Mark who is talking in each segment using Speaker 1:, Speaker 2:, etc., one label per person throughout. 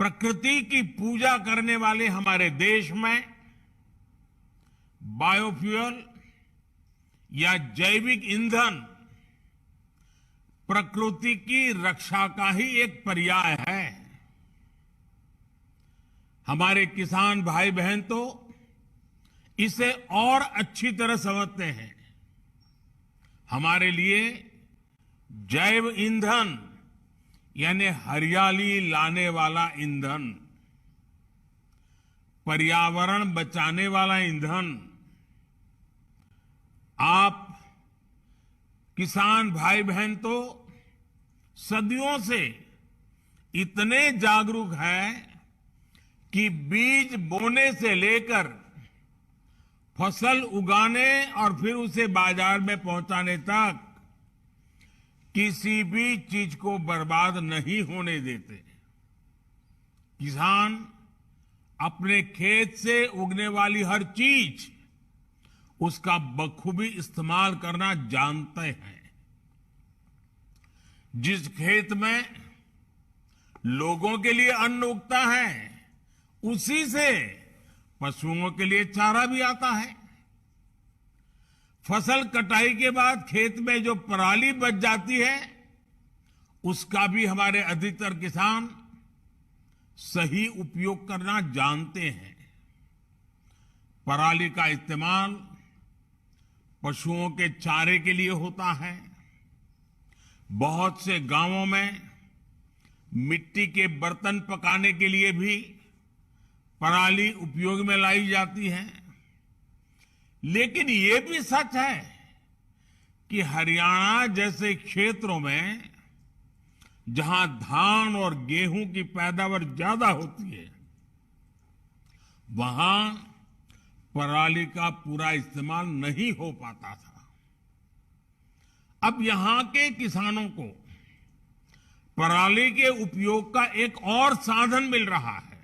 Speaker 1: प्रकृति की पूजा करने वाले हमारे देश में बायोफ्यूल या जैविक ईंधन प्रकृति की रक्षा का ही एक पर्याय है। हमारे किसान भाई बहन तो इसे और अच्छी तरह समझते हैं। हमारे लिए जैव ईंधन यानी हरियाली लाने वाला ईंधन, पर्यावरण बचाने वाला ईंधन, आप किसान भाई बहन तो सदियों से इतने जागरूक हैं कि बीज बोने से लेकर फसल उगाने और फिर उसे बाजार में पहुंचाने तक किसी भी चीज को बर्बाद नहीं होने देते। किसान अपने खेत से उगने वाली हर चीज उसका बखूबी इस्तेमाल करना जानते हैं। जिस खेत में लोगों के लिए अन्न उगता है उसी से पशुओं के लिए चारा भी आता है। फसल कटाई के बाद खेत में जो पराली बच जाती है उसका भी हमारे अधिकतर किसान सही उपयोग करना जानते हैं। पराली का इस्तेमाल पशुओं के चारे के लिए होता है। बहुत से गांवों में मिट्टी के बर्तन पकाने के लिए भी पराली उपयोग में लाई जाती है। लेकिन ये भी सच है कि हरियाणा जैसे क्षेत्रों में जहां धान और गेहूं की पैदावार ज्यादा होती है वहां पराली का पूरा इस्तेमाल नहीं हो पाता था। अब यहां के किसानों को पराली के उपयोग का एक और साधन मिल रहा है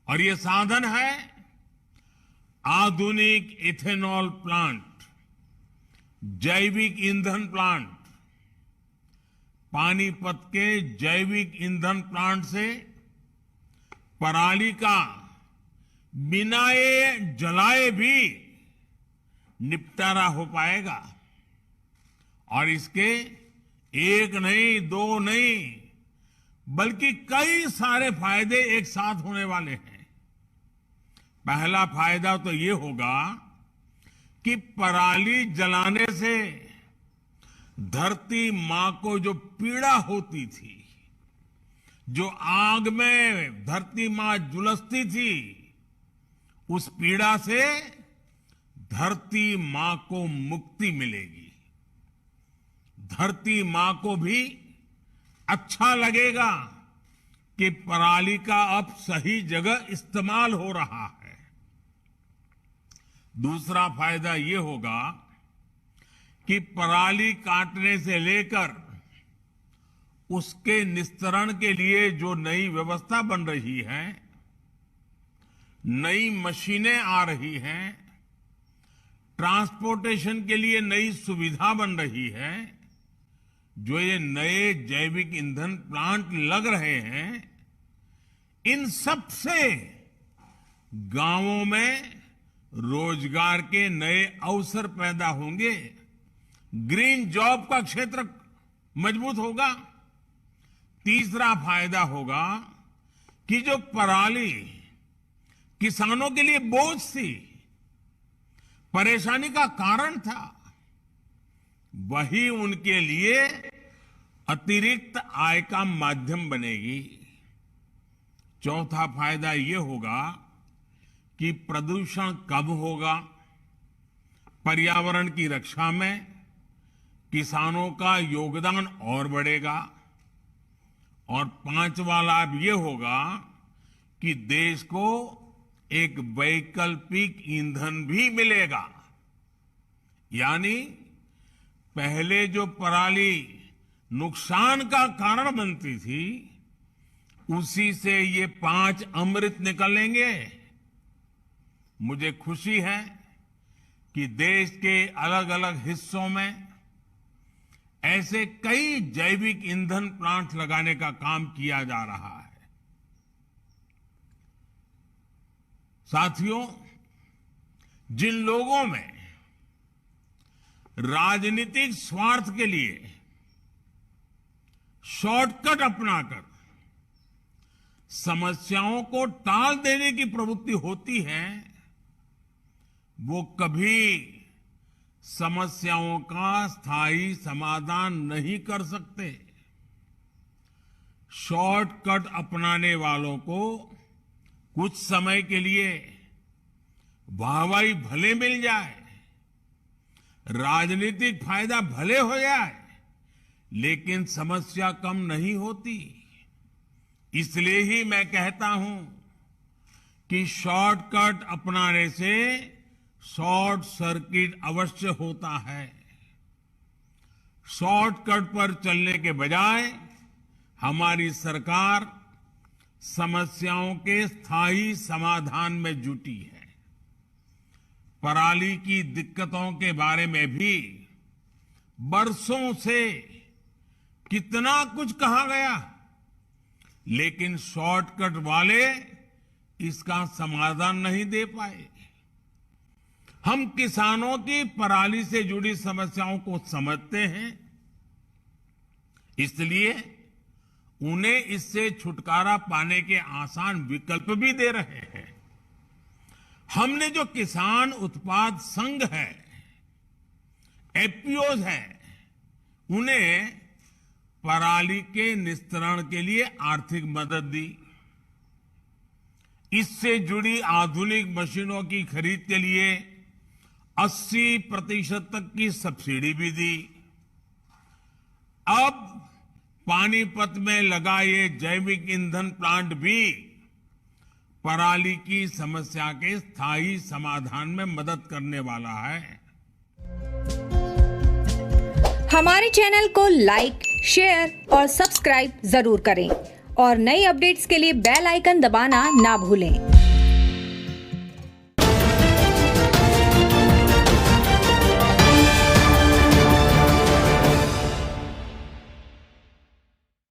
Speaker 1: और ये साधन है आधुनिक इथेनॉल प्लांट, जैविक ईंधन प्लांट। पानीपत के जैविक ईंधन प्लांट से पराली का बिना ये जलाए भी निपटारा हो पाएगा और इसके एक नहीं, दो नहीं, बल्कि कई सारे फायदे एक साथ होने वाले हैं। पहला फायदा तो ये होगा कि पराली जलाने से धरती मां को जो पीड़ा होती थी, जो आग में धरती मां झुलसती थी, उस पीड़ा से धरती मां को मुक्ति मिलेगी। धरती मां को भी अच्छा लगेगा कि पराली का अब सही जगह इस्तेमाल हो रहा है। दूसरा फायदा ये होगा कि पराली काटने से लेकर उसके निस्तारण के लिए जो नई व्यवस्था बन रही है, नई मशीनें आ रही हैं, ट्रांसपोर्टेशन के लिए नई सुविधा बन रही है, जो ये नए जैविक ईंधन प्लांट लग रहे हैं, इन सब से गांवों में रोजगार के नए अवसर पैदा होंगे। ग्रीन जॉब का क्षेत्र मजबूत होगा। तीसरा फायदा होगा कि जो पराली किसानों के लिए बोझ थी, परेशानी का कारण था, वही उनके लिए अतिरिक्त आय का माध्यम बनेगी। चौथा फायदा ये होगा कि प्रदूषण कम होगा, पर्यावरण की रक्षा में किसानों का योगदान और बढ़ेगा और पांचवा लाभ ये होगा कि देश को एक वैकल्पिक ईंधन भी मिलेगा। यानी पहले जो पराली नुकसान का कारण बनती थी, उसी से ये 5 अमृत निकलेंगे। मुझे खुशी है कि देश के अलग अलग हिस्सों में ऐसे कई जैविक ईंधन प्लांट लगाने का काम किया जा रहा है। साथियों, जिन लोगों में राजनीतिक स्वार्थ के लिए शॉर्टकट अपनाकर समस्याओं को टाल देने की प्रवृत्ति होती है, वो कभी समस्याओं का स्थायी समाधान नहीं कर सकते। शॉर्टकट अपनाने वालों को कुछ समय के लिए वाहवाही भले मिल जाए, राजनीतिक फायदा भले हो जाए, लेकिन समस्या कम नहीं होती। इसलिए ही मैं कहता हूं कि शॉर्टकट अपनाने से शॉर्ट सर्किट अवश्य होता है। शॉर्टकट पर चलने के बजाय हमारी सरकार समस्याओं के स्थायी समाधान में जुटी है। पराली की दिक्कतों के बारे में भी बरसों से कितना कुछ कहा गया, लेकिन शॉर्टकट वाले इसका समाधान नहीं दे पाए। हम किसानों की पराली से जुड़ी समस्याओं को समझते हैं, इसलिए उन्हें इससे छुटकारा पाने के आसान विकल्प भी दे रहे हैं। हमने जो किसान उत्पाद संघ है, एफपीओज है, उन्हें पराली के निस्तारण के लिए आर्थिक मदद दी। इससे जुड़ी आधुनिक मशीनों की खरीद के लिए 80% तक की सब्सिडी भी दी। अब पानीपत में लगा ये जैविक ईंधन प्लांट भी पराली की समस्या के स्थायी समाधान में मदद करने वाला है।
Speaker 2: हमारे चैनल को लाइक, शेयर और सब्सक्राइब जरूर करें और नई अपडेट्स के लिए बेल आइकन दबाना ना भूलें।